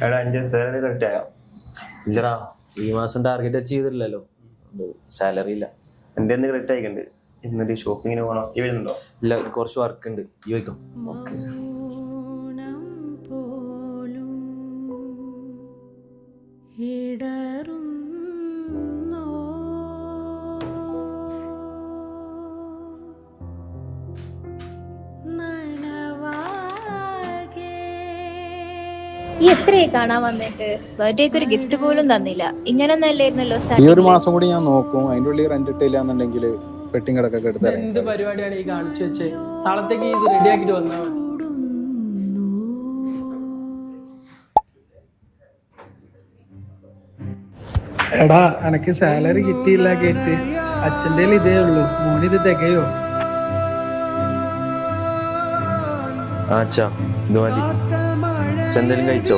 എടാ 5 salary correct ആയോ? ഇല്ലടാ, ഈ മാസം ടാർഗറ്റ് അച്ചീവ് ചെയ്തിട്ടില്ലല്ലോ, സാലറി ഇല്ല. എന്റെ കറക്റ്റ് ആയിട്ടുണ്ട്. ഇന്നൊരു ഷോപ്പിങ്ങിന് പോകണം. ഈ വരുന്നുണ്ടോ? ഇല്ല, കുറച്ച് വർക്ക് ഉണ്ട്. ഈ വയ്ക്കോ. ഈ എത്രയായി കാണാൻ വന്നിട്ട്? ബർത്ത്ഡേക്ക് ഒരു ഗിഫ്റ്റ് പോലും തന്നില്ല. ഇങ്ങനൊന്നും അല്ലായിരുന്നല്ലോ. ഈ ഒരു മാസം കൂടി ഞാൻ നോക്കും. അതിന്റെ ഉള്ളിൽ റെന്റ് ഇട്ടില്ല എന്നുണ്ടെങ്കിൽ പെട്ടിങ് കിടക്കൊക്കെ എടുത്ത് എന്ത് പരിപാടിയാണ് ഈ കാണിച്ചു വെച്ചേ? നാളത്തേക്ക് ഇത് റെഡി ആക്കിട്ട് വന്നാൽ മതി. എടാ, എനക്ക് സാലറി കിട്ടിയില്ല കേട്ട് അച്ഛൻ്റെ ഇതേ ഉള്ളൂ. മോനിത് തികയോ? അച്ഛാ, ഇത് മതി. അച്ഛൻ എന്തെങ്കിലും കഴിച്ചോ?